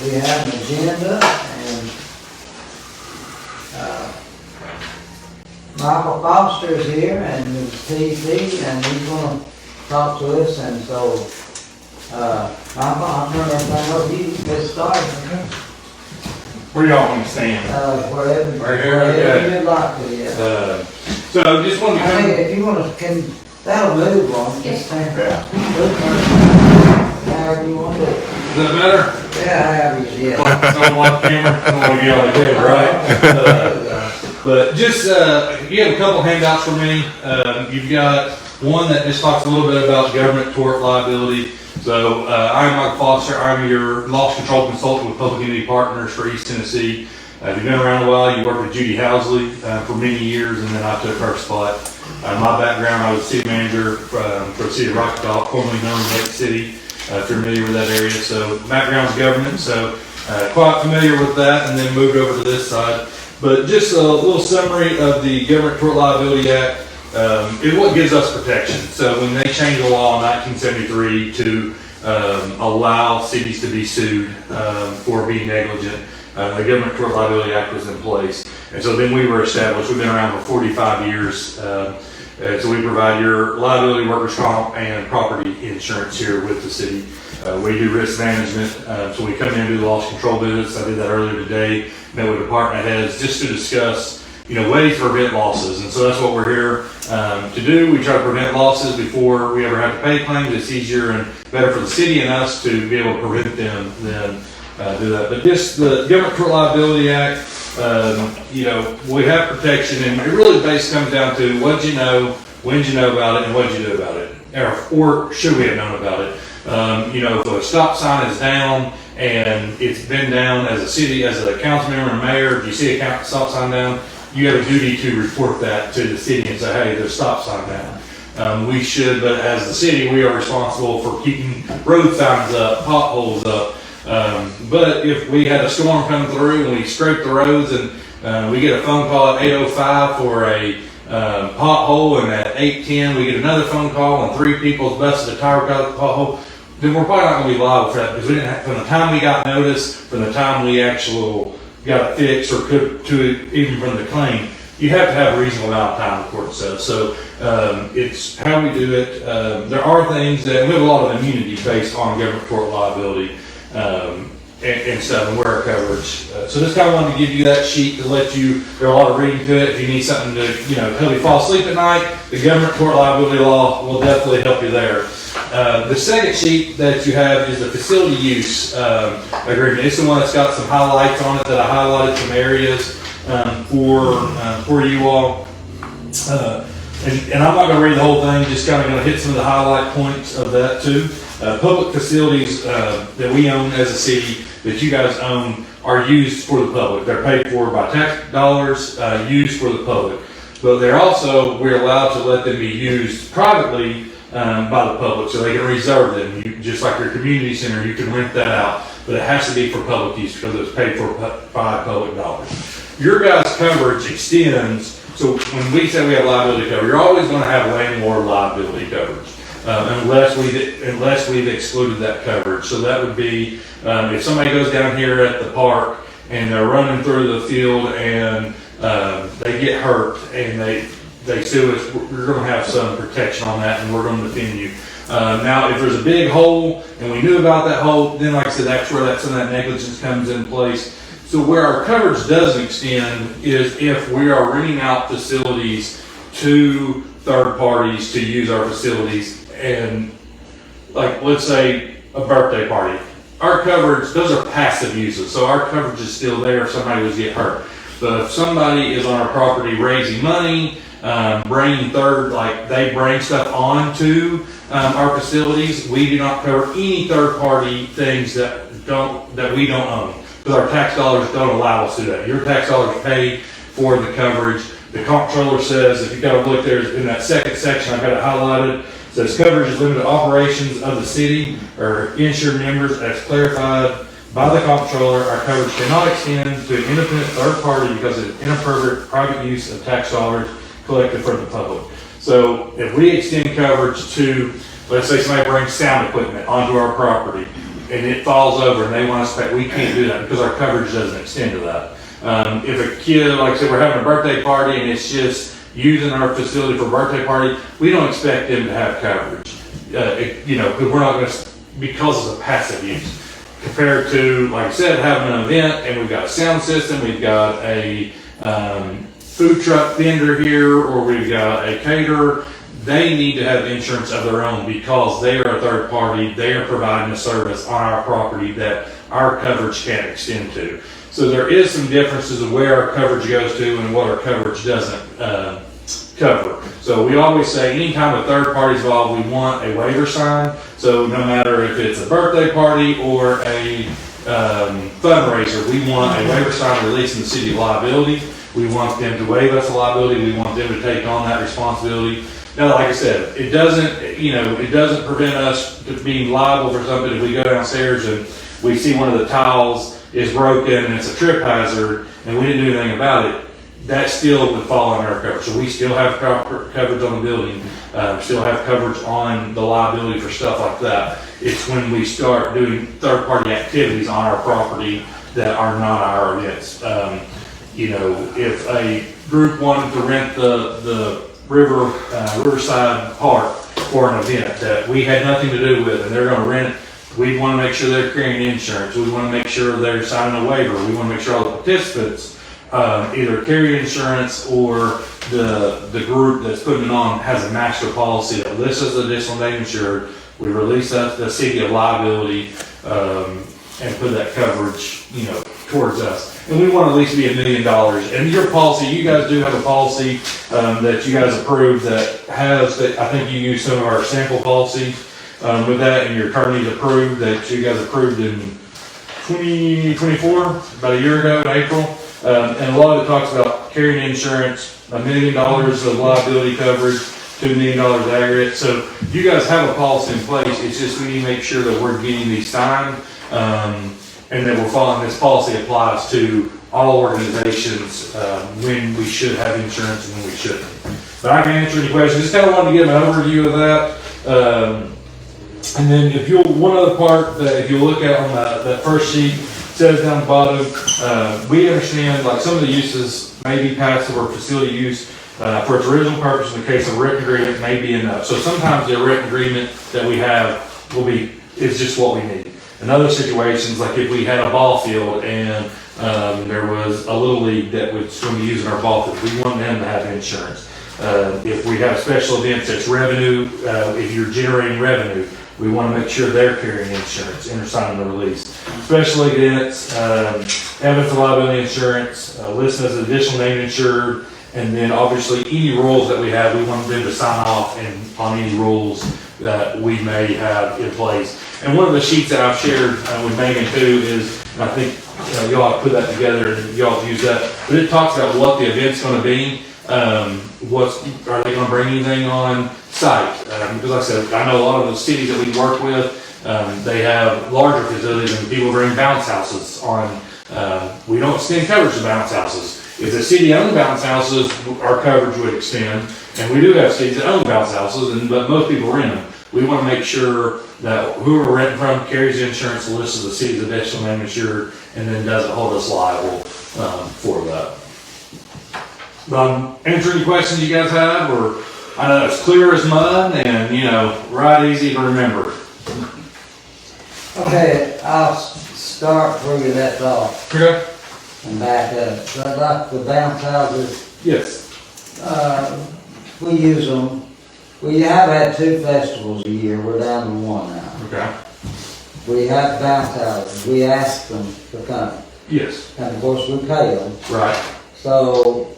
we have an agenda, and Michael Foster is here, and the TC, and he's gonna talk to us, and so, Michael, I'll turn everything over to you, get started. Where y'all want to stand? Wherever. Right here, Wherever okay. you'd like to, yeah. So just want to I mean, come. if you wanna, that'll move on, just stand. Yeah. However you want to. Is that better? Yeah, however you, yeah. Don't want camera, don't want to be on the head, right? But just, you have a couple handouts for me. You've got one that just talks a little bit about government tort liability. So I'm Michael Foster. I'm your loss control consultant with Public Entity Partners for East Tennessee. You've been around a while. You worked with Judy Housley for many years, and then I took her spot. My background, I was city manager for the city of Rocky Top, formerly known as Lake City. If you're familiar with that area. So background's government, so quite familiar with that, and then moved over to this side. But just a little summary of the Government Tort Liability Act is what gives us protection. So when they changed the law in 1973 to allow cities to be sued for being negligent, the Government Tort Liability Act was in place. And so then we were established. We've been around for 45 years. So we provide your liability, workers' comp, and property insurance here with the city. We do risk management, so we come in and do the loss control business. I did that earlier today. Met with department heads just to discuss, ways to prevent losses. And so that's what we're here to do. We try to prevent losses before we ever have to pay claims. It's easier and better for the city and us to be able to prevent them than do that. But just the Government Tort Liability Act. We have protection, and it really basically comes down to what you know, when you know about it, and what you do about it, or should we have known about it. If a stop sign is down and it's been down as a city, as a council member and mayor, if you see a stop sign down, you have a duty to report that to the city and say, hey, there's a stop sign down. We should, but as the city, we are responsible for keeping road signs up, potholes up. But if we had a storm coming through and we scrape the roads and we get a phone call at 8:05 for a pothole, and at 8:10 we get another phone call and 3 people's busted a tire got the pothole, then we're probably not going to be liable for that, because we didn't have, from the time we got notice, from the time we actually got it fixed, or could to even from the claim, you have to have a reasonable amount of time, the court says. So it's how we do it. There are things that we have a lot of immunity based on government tort liability. And stuff, and where our coverage. So just kind of wanted to give you that sheet to let you, there's a lot of reading to it. If you need something to, help you fall asleep at night, the Government Tort Liability Law will definitely help you there. The second sheet that you have is the facility use agreement. It's the one that's got some highlights on it that I highlighted some areas for you all. And I'm not going to read the whole thing, just kind of going to hit some of the highlight points of that too. Public facilities that we own as a city, that you guys own, are used for the public. They're paid for by tax dollars, used for the public. But they're also, we're allowed to let them be used privately by the public, so they can reserve them. Just like your community center, you can rent that out, but it has to be for public use because it's paid for by public dollars. Your guys' coverage extends, so when we say we have liability coverage, you're always going to have landlord liability coverage. Unless we've excluded that coverage. So that would be if somebody goes down here at the park and they're running through the field and they get hurt and they sue us, we're going to have some protection on that, and we're going to defend you. Now, if there's a big hole and we knew about that hole, then like I said, that's where some of that negligence comes in place. So where our coverage doesn't extend is if we are renting out facilities to third parties to use our facilities. And like, let's say a birthday party, our coverage, those are passive uses, so our coverage is still there if somebody was get hurt. But if somebody is on our property raising money, bringing they bring stuff onto our facilities, we do not cover any third party things that we don't own, because our tax dollars don't allow us to do that. Your tax dollars pay for the coverage. The comptroller says, if you got to look there in that second section, I've got it highlighted. Says coverage is limited to operations of the city or insured members as clarified by the comptroller. Our coverage cannot extend to an independent third party because of inappropriate private use of tax dollars collected from the public. So if we extend coverage to, let's say somebody brings sound equipment onto our property, and it falls over and they want us to pay, we can't do that because our coverage doesn't extend to that. If a kid, like I said, we're having a birthday party and it's just using our facility for a birthday party, we don't expect them to have coverage. Because we're not going to, because of the passive use. Compared to, like I said, having an event and we've got a sound system, we've got a food truck vendor here, or we've got a caterer, they need to have insurance of their own because they are a third party. They are providing a service on our property that our coverage can't extend to. So there is some differences of where our coverage goes to and what our coverage doesn't cover. So we always say anytime a third party is involved, we want a waiver sign. So no matter if it's a birthday party or a fundraiser, we want a waiver sign releasing the city of liability. We want them to waive us a liability. We want them to take on that responsibility. Now, like I said, it doesn't prevent us from being liable for something if we go downstairs and we see one of the tiles is broken and it's a trip hazard and we didn't do anything about it. That still would fall under our coverage. So we still have coverage on the building, still have coverage on the liability for stuff like that. It's when we start doing third-party activities on our property that are not our events. If a group wanted to rent the Riverside Park for an event that we had nothing to do with, and they're going to rent it, we want to make sure they're carrying insurance. We want to make sure they're signing a waiver. We want to make sure all the participants either carry insurance or the group that's putting it on has a master policy that lists as additional name insured. We release that to the city of liability and put that coverage, towards us. And we want to at least be $1 million. And your policy, you guys do have a policy that you guys approved that has, that I think you used some of our sample policies with that, and your attorneys approved that you guys approved in 2024, about a year ago in April. And a lot of it talks about carrying insurance, $1 million of liability coverage, $2 million aggregate. So you guys have a policy in place. It's just we need to make sure that we're getting these signed and that we're following this policy applies to all organizations when we should have insurance and when we shouldn't. But I can answer any questions. Just kind of wanted to give an overview of that. And then one other part that if you look at on that first sheet, says down the bottom, we understand like some of the uses may be passive or facility use for its original purpose. In the case of a written agreement may be enough. So sometimes the written agreement that we have is just what we need. In other situations, like if we had a ball field and there was a little league that was going to be using our ball field, we want them to have insurance. If we have special events that's revenue, if you're generating revenue, we want to make sure they're carrying insurance and they're signing the release. Special events, evidence of liability insurance, listed as additional name insured, and then obviously any rules that we have, we want them to sign off on any rules that we may have in place. And one of the sheets that I've shared with Megan too is, and I think y'all have put that together and y'all have used that, but it talks about what the event's going to be. Are they going to bring anything on site? Because like I said, I know a lot of the cities that we work with, they have larger facilities and people bring bounce houses on. We don't extend coverage to bounce houses. If the city owned bounce houses, our coverage would extend. And we do have cities that own bounce houses, but most people rent them. We want to make sure that whoever we're renting from carries insurance, lists the city's additional name insured, and then doesn't hold us liable for that. Answer any questions you guys have, or I know it's clear as mud and right easy to remember. Okay, I'll start where you left off Okay. and back up. But like the bounce houses, Yes. we use them. We have had 2 festivals a year. We're down to 1 now. Okay. We have bounce houses. We ask them to come. Yes. And of course we pay them. Right. So,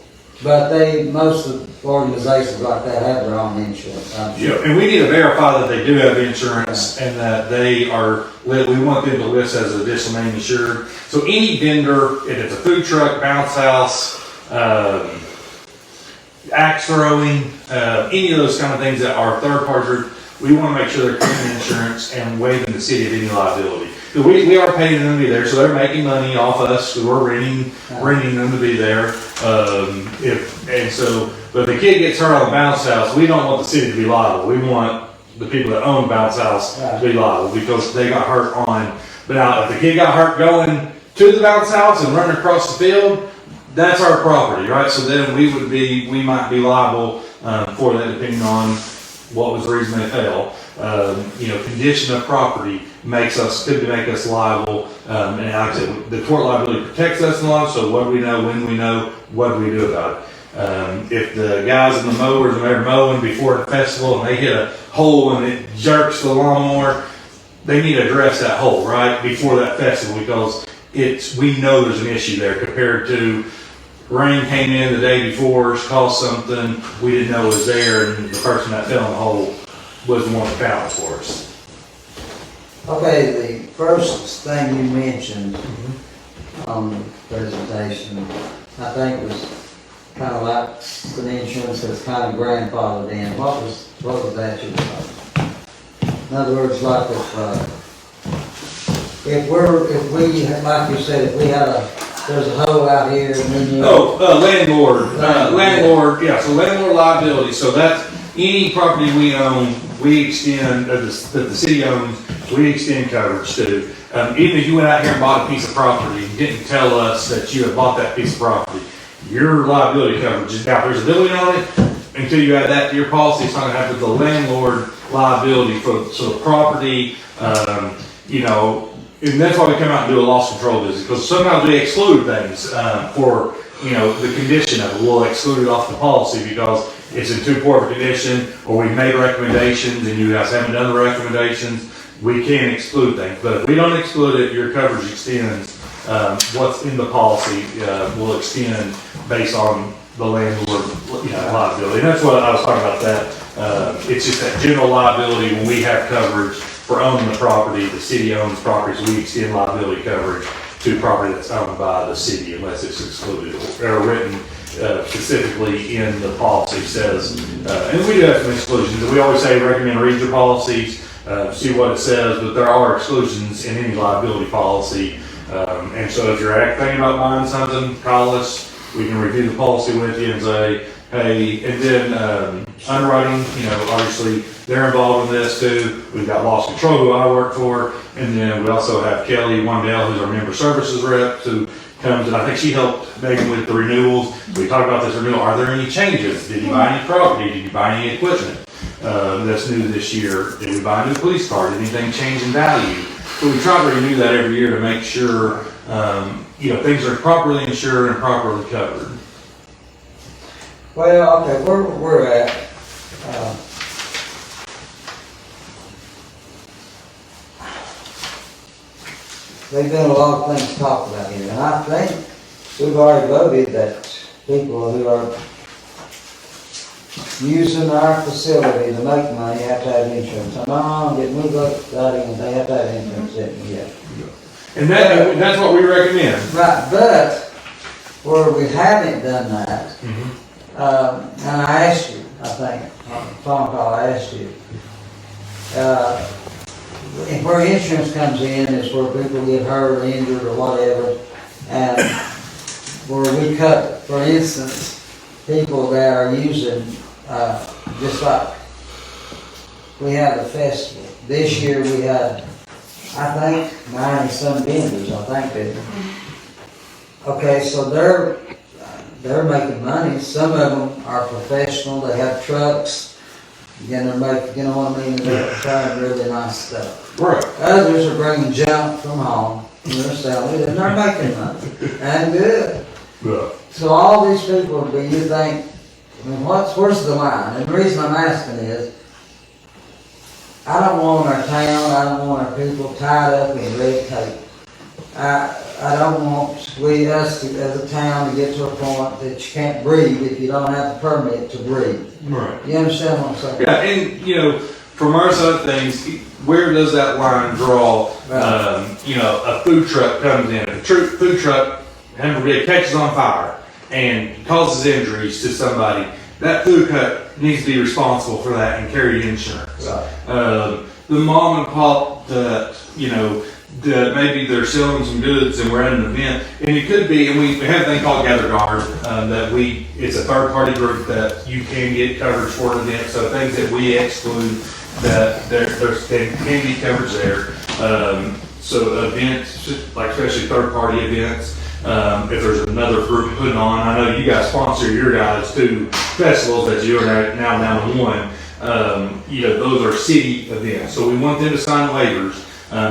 but most of the organizations like that have their own insurance. Yeah, and we need to verify that they do have insurance and that they are, we want them to list as additional name insured. So any vendor, if it's a food truck, bounce house, axe throwing, any of those kind of things that are third parties, we want to make sure they're claiming insurance and waiving the city of any liability. We are paying them to be there, so they're making money off us. So we're renting them to be there. But if the kid gets hurt on the bounce house, we don't want the city to be liable. We want the people that own the bounce house to be liable because they got hurt on. But now, if the kid got hurt going to the bounce house and running across the field, that's our property, right? So then we might be liable for that depending on what was the reason they fell. Condition of property could make us liable. And like I said, the tort liability protects us in the law. So what do we know? When we know? What do we do about it? If the guys in the mowers and they're mowing before the festival and they hit a hole and it jerks the lawnmower, they need to address that hole right before that festival because we know there's an issue there compared to rain came in the day before, caused something we didn't know was there, and the person that fell in the hole was the one that found it for us. Okay, the first thing you mentioned on the presentation, I think was kind of like the insurance that's kind of grandfathered in. What was that you were talking about? In other words, like if we, like you said, if we had there's a hole out here and then you... landlord, yeah, so landlord liability, so that's any property we own, we extend, that the city owns, we extend coverage to. Even if you went out here and bought a piece of property and didn't tell us that you had bought that piece of property, your liability coverage is out. There's a building on it, until you add that to your policy, it's not going to have the landlord liability for the property, and that's why we come out and do a loss control visit, because sometimes we exclude things for, the condition of it. We'll exclude it off the policy because it's in too poor of a condition, or we've made recommendations and you guys haven't done the recommendations. We can exclude things, but if we don't exclude it, your coverage extends. What's in the policy will extend based on the landlord liability. And that's what I was talking about that. It's just that general liability when we have coverage for owning the property, the city owns property, so we extend liability coverage to property that's owned by the city unless it's excluded or written specifically in the policy says, and we do have some exclusions. We always say recommend read your policies, see what it says, but there are exclusions in any liability policy. And so if you're thinking about buying something, call us. We can review the policy with you and say, hey, and then underwriting, obviously they're involved in this too. We've got loss control who I work for, and then we also have Kelly Wandell, who's our member services rep, who comes and I think she helped Megan with the renewals. We talked about this renewal. Are there any changes? Did you buy any property? Did you buy any equipment that's new this year? Did we buy a new police car? Did anything change in value? So we try to renew that every year to make sure things are properly insured and properly covered. Well, okay, where we're at, there's been a lot of things talked about here, and I think we've already voted that people who are using our facility to make money have to have insurance. I'm not getting moved up, they have to have insurance, yeah. And that's what we recommend. Right, but where we haven't done that, and I asked you, I think, on the phone call, I asked you, and where insurance comes in is where people get hurt or injured or whatever, and where we cut, for instance, people that are using, just like we had a festival. This year we had, I think, 90-some vendors, I think they. Okay, so they're making money. Some of them are professional. They have trucks. They're making, you know what I mean? They're trying really nice stuff. Right. Others are bringing junk from home and they're selling it, and they're making money and good. Yeah. So all these people, do you think? I mean, where's the line? And the reason I'm asking is, I don't want our town, I don't want our people tied up in red tape. I don't want us as a town to get to a point that you can't breathe if you don't have a permit to breathe. Right. You understand what I'm saying? Yeah, and from our side of things, where does that line draw? Right. A food truck comes in, a food truck, it catches on fire and causes injuries to somebody. That food truck needs to be responsible for that and carry insurance. Right. The mom and pop that that maybe they're selling some goods and we're at an event, and it could be, and we have a thing called Gather Guard, it's a third party group that you can get coverage for an event, so things that we exclude, that there can be coverage there. So events, like especially third-party events, if there's another group putting on, I know you guys sponsor your guys' 2 festivals that you are now down to 1. Those are city events, so we want them to sign waivers.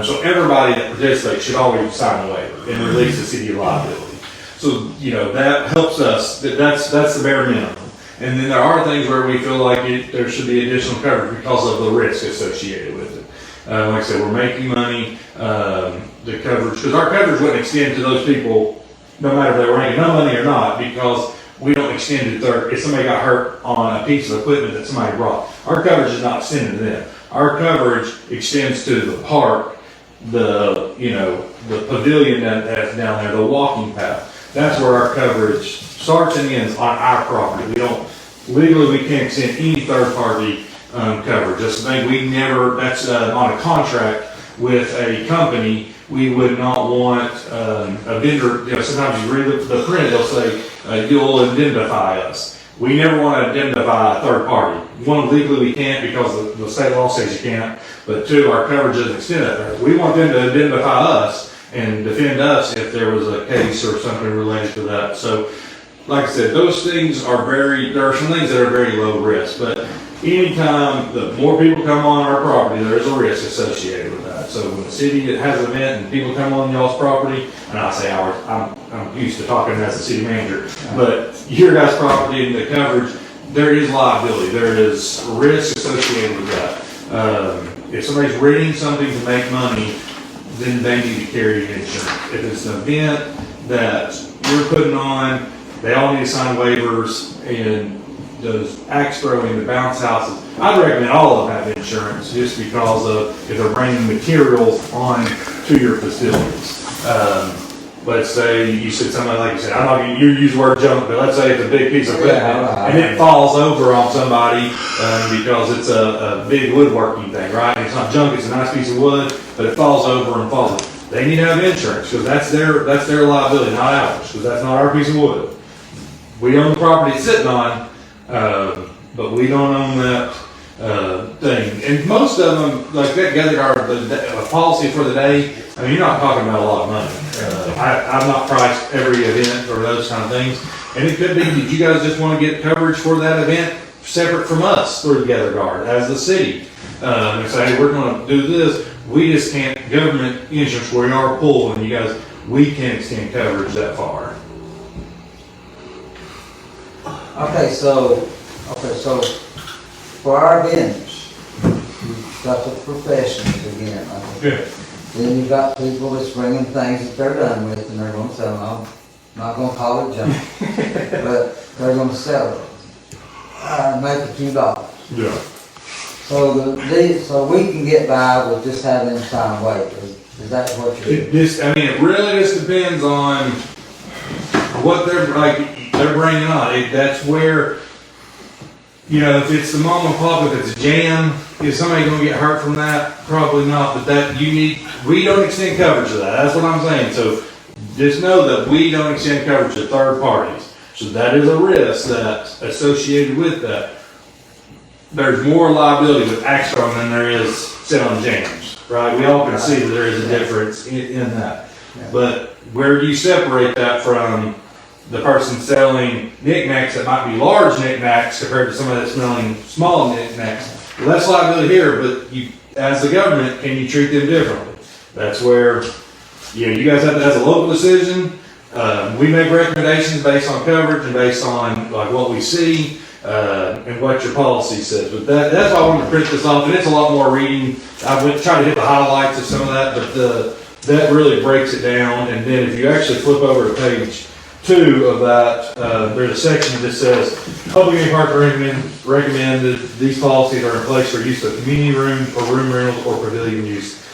So everybody that participates should always sign a waiver and release the city of liability. So, that helps us. That's the bare minimum. And then there are things where we feel like there should be additional coverage because of the risk associated with it. Like I said, we're making money, the coverage, because our coverage wouldn't extend to those people, no matter if they were making no money or not, because we don't extend it if somebody got hurt on a piece of equipment that somebody brought. Our coverage is not extended to them. Our coverage extends to the park, the pavilion that's down there, the walking path. That's where our coverage starts and ends on our property. We can't extend any third party coverage. That's the thing, that's on a contract with a company. We would not want a vendor, sometimes you read the print, they'll say, you'll indemnify us. We never want to indemnify a third party. One, legally we can't because the state law says you can't, but 2, our coverage doesn't extend that far. We want them to indemnify us and defend us if there was a case or something related to that. So, like I said, those things there are some things that are very low risk, but anytime the more people come on our property, there's a risk associated with that. So when the city has an event and people come on y'all's property, and I say ours, I'm used to talking as a city manager, but your guys' property and the coverage, there is liability. There is risk associated with that. If somebody's renting something to make money, then they need to carry insurance. If it's an event that you're putting on, they all need to sign waivers, and those axe throwing, the bounce houses, I'd recommend all of them have insurance just because of if they're bringing materials on to your facilities. Let's say you said somebody, like you said, I'm not going to use the word junk, but let's say it's a big piece of equipment and it falls over on somebody because it's a big woodworking thing, right? It's not junk, it's a nice piece of wood, but it falls over and falls. They need to have insurance because that's their liability, not ours, because that's not our piece of wood. We own the property it's sitting on, but we don't own that thing. And most of them, like that Gather Guard, a policy for the day, I mean, you're not talking about a lot of money. I've not priced every event or those kind of things. And it could be that you guys just want to get coverage for that event separate from us through the Gather Guard as the city. And say, hey, we're going to do this. We just can't, government insurance, we are pool, and you guys, we can't extend coverage that far. Okay, so for our vendors, you've got the professionals again. Good. Then you've got people that's bringing things that they're done with, and they're going to sell them. I'm not going to call it junk, but they're going to sell it, make a few dollars. Yeah. So we can get by with just having them sign waivers. Is that what you're? It really just depends on what they're bringing on. That's where, if it's the mom and pop, if it's a jam, is somebody going to get hurt from that? Probably not, but we don't extend coverage to that. That's what I'm saying. So just know that we don't extend coverage to third parties. So that is a risk that's associated with that. There's more liability with axe throwing than there is selling jams, right? We all can see that there is a difference in that. Yeah. But where do you separate that from the person selling knickknacks that might be large knickknacks compared to somebody that's selling small knickknacks? Less liability here, but as the government, can you treat them differently? That's where, you guys have to, as a local decision, we make recommendations based on coverage and based on like what we see and what your policy says. But that's why I wanted to print this off, and it's a lot more reading. I went trying to hit the highlights of some of that, but that really breaks it down. And then if you actually flip over to page 2 of that, there's a section that says, Public Game Park recommend that these policies are in place for use of community rooms or room rentals or pavilion use.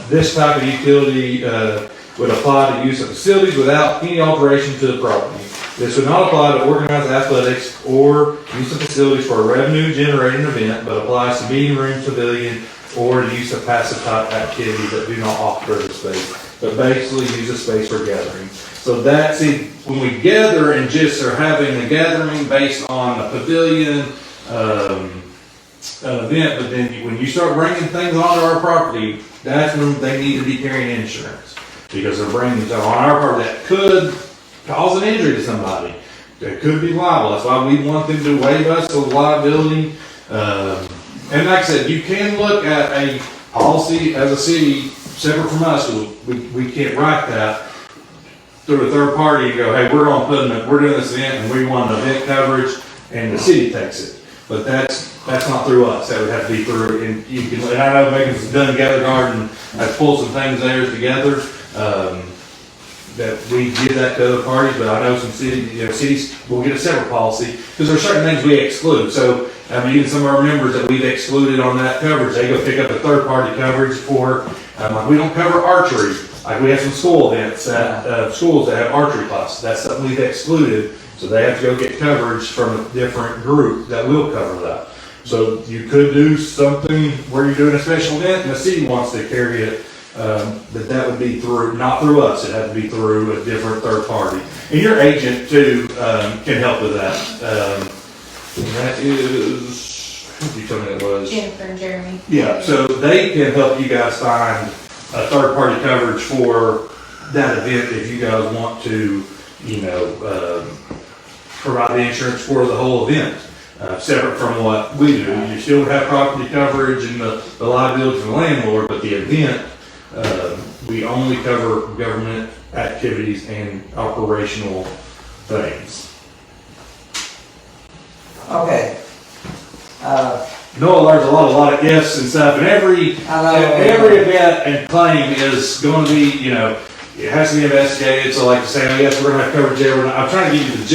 This type of utility would apply to use of facilities without any alteration to the property. This would not apply to organized athletics or use of facilities for a revenue generating event, but applies to meeting rooms, pavilion, or the use of passive type activities that do not occupy the space, but basically use a space for gathering. So that's it. When we gather and just are having a gathering based on a pavilion, an event, but then when you start bringing things onto our property, that's when they need to be carrying insurance. Because they're bringing stuff on our property that could cause an injury to somebody, that could be liable. That's why we want them to waive us the liability. And like I said, you can look at a policy as a city separate from us. We can't write that through a third party and go, hey, we're doing this event and we want event coverage, and the city takes it. But that's not through us. That would have to be through, and I know Megan's done Gather Garden, has pulled some things there together, that we give that to other parties, but I know some cities will get a separate policy, because there are certain things we exclude. So, I mean, even some of our members that we've excluded on that coverage, they go pick up a third party coverage for, like we don't cover archery. Like we have some school events that, schools that have archery classes. That's something we've excluded, so they have to go get coverage from a different group that will cover that. So you could do something where you're doing a special event and the city wants to carry it, but that would be not through us. It had to be through a different third party. And your agent too can help with that. That is, what did you tell me that was? Jennifer and Jeremy. Yeah, so they can help you guys find a third party coverage for that event if you guys want to, provide the insurance for the whole event. Separate from what we do. You still have property coverage and the liability from the landlord, but the event, we only cover government activities and operational things. Okay. No, there's a lot of ifs and stuff, and every event and claim is going to be, it has to be investigated. So like saying, oh, yes, we're going to have coverage there. I'm trying to give you the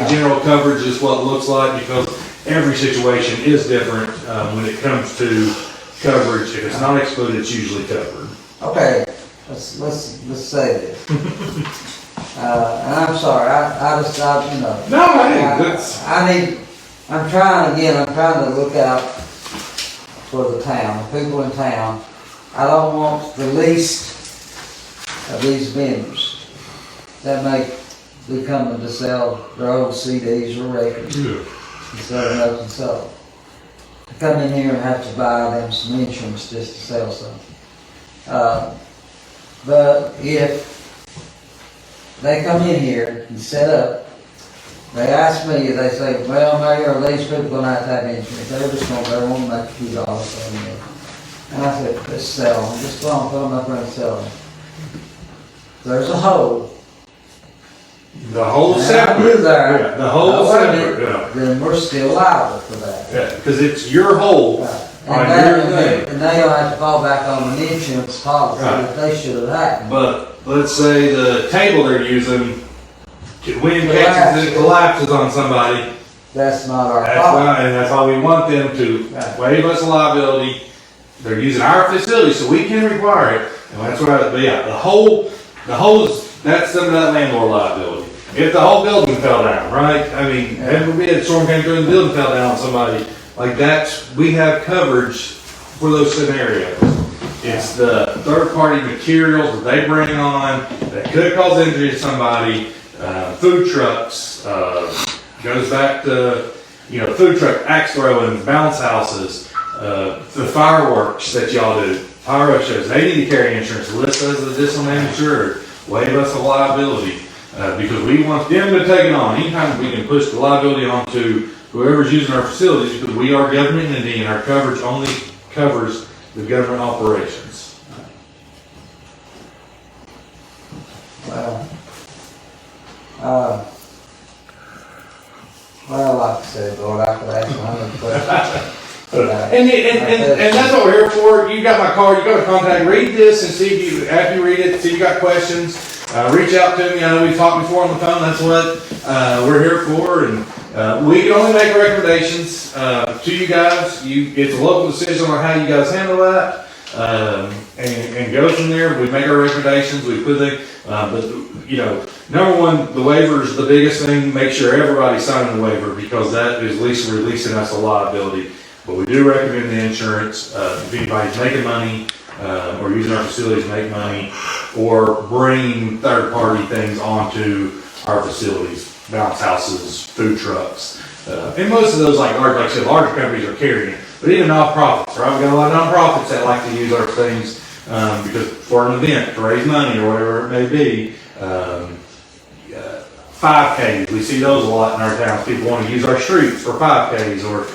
general coverage is what it looks like, because every situation is different when it comes to coverage. If it's not excluded, it's usually covered. Okay, let's say this. And I'm sorry, I'm trying to look out for the town, the people in town. I don't want the least of these vendors that may be coming to sell their old CDs or records instead of nothing sold. To come in here and have to buy them some insurance just to sell something. But if they come in here and set up, they ask me, they say, well, Mayor, are these people going to have insurance? They're just going to want to make a few dollars on them. And I said, let's sell them. Just go on, put them up there and sell them. There's a hole. The whole separate. Yeah, the whole separate. Yeah. Then we're still liable for that. Yeah, because it's your hole. Right. And they don't have to fall back on an insurance policy that they should have had. But let's say the table they're using, wind catches and it collapses on somebody. That's not our That's problem. why, and that's why we want them to waive us a liability. They're using our facility, so we can require it. And that's why, but yeah, the whole is, that's some of that landlord liability. If the whole building fell down, right? I mean, heaven forbid a storm came through and the building fell down on somebody. Like we have coverage for those scenarios. It's the third party materials that they bring on that could cause injury to somebody. Food trucks, goes back to, food truck, axe throwing, bounce houses, the fireworks that y'all do, fireworks shows, they need to carry insurance. List us as additional insured, waive us a liability, because we want them to take it on. Anytime we can push the liability onto whoever's using our facilities, because we are government entity and our coverage only covers the government operations. Well, like I said, Lord, I could ask 100 questions. And that's what we're here for. You got my card. You got to contact. Read this and see if you, after you read it, see if you got questions. Reach out to me. I know we've talked before on the phone. That's what we're here for. And we can only make recommendations to you guys. It's a local decision on how you guys handle that, and go from there. We make our recommendations. We put them, but number one, the waiver is the biggest thing. Make sure everybody's signing the waiver, because that is at least releasing us a liability. But we do recommend the insurance if anybody's making money or using our facilities to make money, or bringing third-party things onto our facilities, bounce houses, food trucks. And most of those, like I said, larger companies are carrying it. But even nonprofits, right? We've got a lot of nonprofits that like to use our things because for an event, to raise money or whatever it may be. 5Ks, we see those a lot in our town. People want to use our streets for 5Ks, or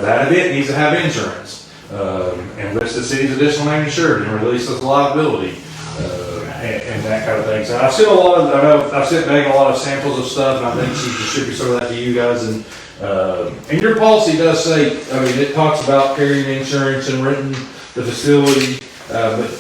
that event needs to have insurance and list the city's additional name insured and release this liability and that kind of thing. So I've seen I've sent Megan a lot of samples of stuff, and I think she distributes some of that to you guys. And your policy does say, it talks about carrying insurance and renting the facility, but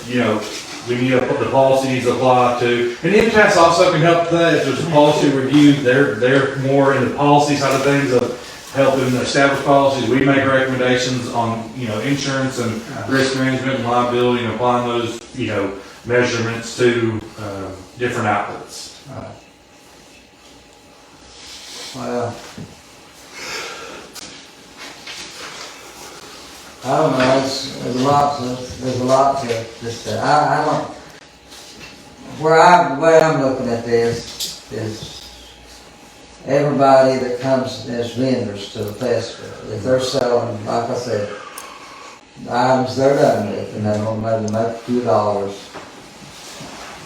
we need the policy needs to apply to. And MTS also can help with that. If there's a policy review, they're more in the policy side of things of helping establish policies. We make recommendations on insurance and risk management and liability, and applying those measurements to different outlets. Well, I don't know. There's a lot to just. I don't. The way I'm looking at this is everybody that comes as vendors to the festival. If they're selling, like I said, items they're done with, and they're gonna maybe make a few dollars.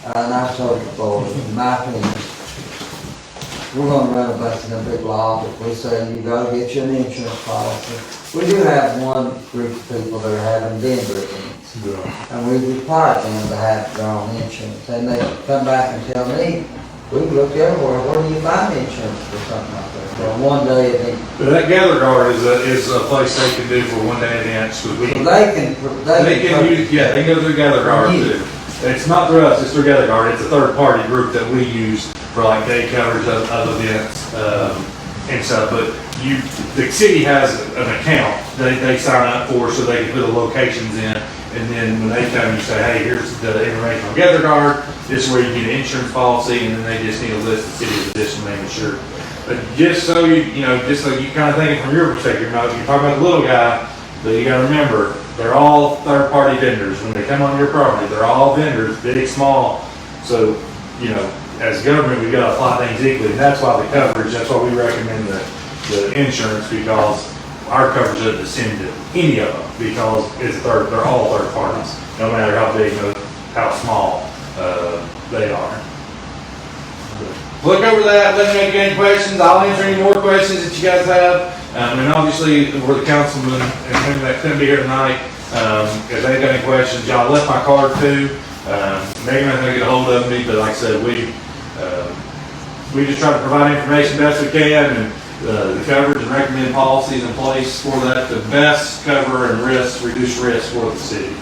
And I've told you before, in my opinion, we're gonna run a bunch of them big laws if we say you gotta get you an insurance policy. We do have one group of people that are having vendor events, and we require them to have their own insurance. And they come back and tell me, we've looked everywhere, where do you find insurance for something like that? For a one-day event. But that Gather Guard is a place they can do for one-day events. They can use, they go through Gather Guard too. It's not through us, it's through Gather Guard. It's a third-party group that we use for like day coverage of events and stuff. But the city has an account they sign up for, so they can put the locations in. And then when they come, you say, hey, here's the information on Gather Guard. This is where you get an insurance policy, and then they just need to list the city's additional name insured. But just so you kind of think it from your perspective, you're talking about the little guy, but you got to remember, they're all third-party vendors. When they come on your property, they're all vendors, big, small. So, as government, we've got to apply things equally, and that's why the coverage, that's why we recommend the insurance, because our coverage doesn't descend to any of them, because they're all third parties, no matter how big or how small they are. Look over that, let me know if you have any questions. I'll answer any more questions that you guys have. And obviously, we're the councilmen and women that couldn't be here tonight. If they've got any questions, y'all left my card too. Megan not gonna get a hold of me, but like I said, we just try to provide information best we can, and the coverage and recommend policies in place for that to best cover and reduce risk for the city.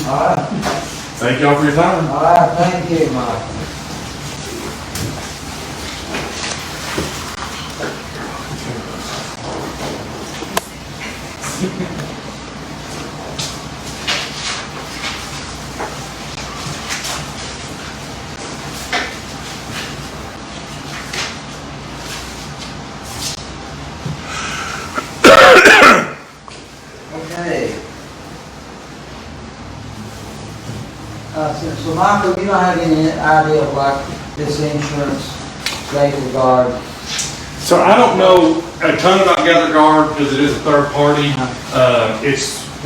All right. Thank y'all for your time. All right, thank you, Mike. Okay. So Michael, you don't have any idea of like this insurance safety guard? So I don't know a ton about Gather Guard because it is a third party.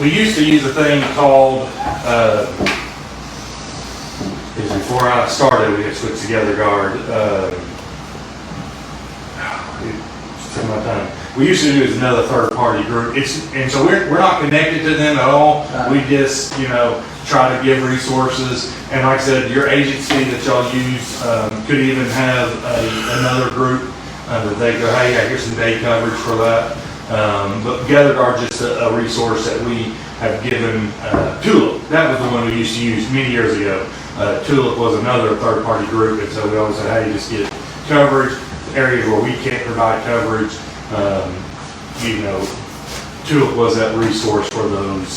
We used to use a thing called, before I started, we had switched to Gather Guard. We used to use another third party group. And so we're not connected to them at all. We just, try to give resources. And like I said, your agency that y'all use could even have another group that they go, hey, here's some day coverage for that. But Gather Guard just a resource that we have given Tulip. That was the one we used to use many years ago. Tulip was another third party group, and so we always said, hey, just get coverage. Areas where we can't provide coverage, Tulip was that resource for those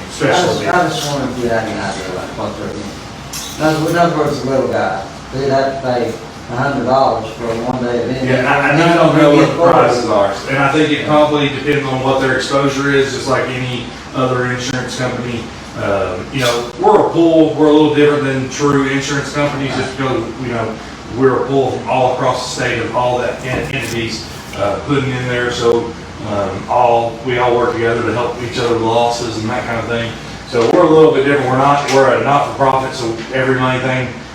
special needs. I just wanted to get any idea like what they're doing. In other words, the little guy, they'd have to pay $100 for a one-day event. Yeah, I don't know what the prices are, and I think it probably depends on what their exposure is, just like any other insurance company. We're a pool. We're a little different than true insurance companies, just because we're pulled from all across the state of all that entities, putting in there, so, we all work together to help each other with losses and that kind of thing. So we're a little bit different. We're a not-for-profit, so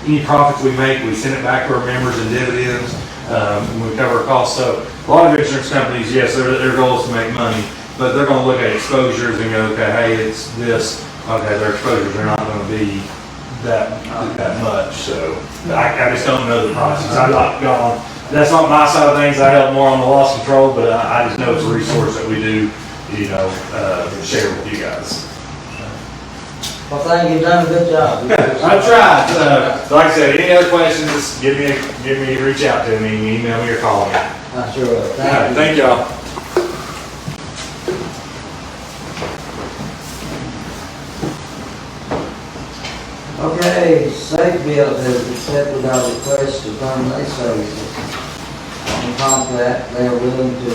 any profits we make, we send it back to our members in dividends, and we cover our costs. So a lot of insurance companies, yes, their goal is to make money, but they're gonna look at exposures and go, okay, hey, it's this, okay, their exposures are not gonna be that much, so I just don't know the prices. I'm not gone. That's not my side of things. I help more on the loss control, but I just know it's a resource that we do, share with you guys. Well, thank you, you've done a good job. I tried. Like I said, any other questions, just reach out to me, email me or call me. I sure will. Thank you. Thank y'all. Okay, Safe Build has accepted our request to terminate services. On the contract, they are willing to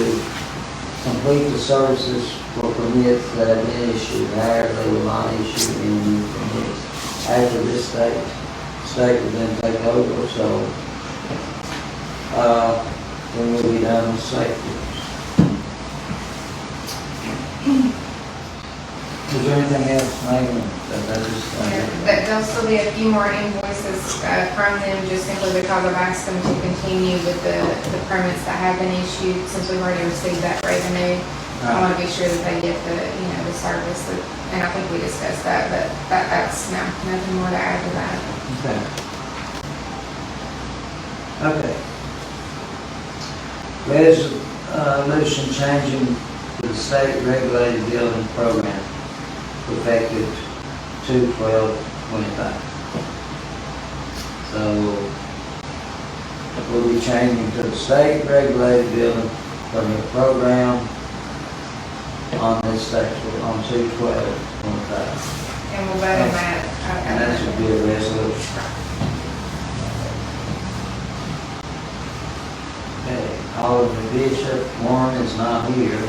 complete the services for permits that have been issued. However, they will not issue any new permits after this state will then take over, so then we'll be done with safety. Is there anything else, Megan, There'll still be a few more invoices from them, just simply because I've asked them to continue with the permits that have been issued, since we've already received that revenue. I want to be sure that they get the service, and I think we discussed that, but that's nothing more to add to that. Okay. Resolution changing to the state regulated building program effective 2/12/25. So we'll be changing to the state regulated building permit program on this statute on 2/12/25. And we'll vote on that. And that should be a resolution. Okay, Alderman Bishop, Warren is not here.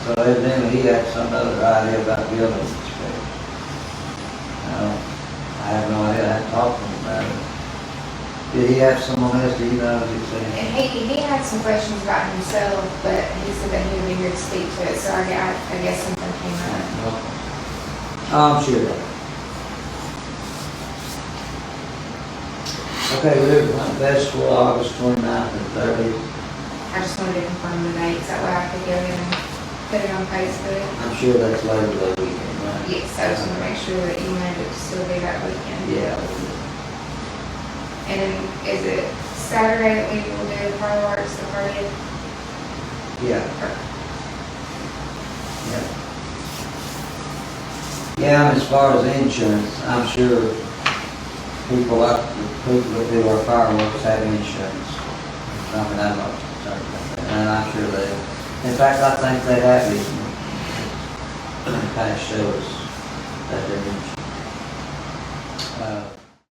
So evidently he had some other idea about building inspector. I have no idea, I haven't talked to him about it. Did he have someone else, do you know, as he said? And he had some questions about himself, but he said that he would be here to speak to it, so I guess something came up. I'm sure that. Okay, River Hunt Festival, August 29th and 30th. I just wanted to confirm the dates, that way I could go ahead and put it on Facebook. I'm sure that's Labor Day weekend, right? Yes, I just want to make sure that you wanted it to still be that weekend. Yeah. And then, is it Saturday that we will do the fireworks, the 30th? Yeah. Yeah, and as far as insurance, I'm sure people that do our fireworks have insurance. I mean, I'm not concerned about that, and I'm sure they, in fact, I think they have it. Kind of shows that they're insured.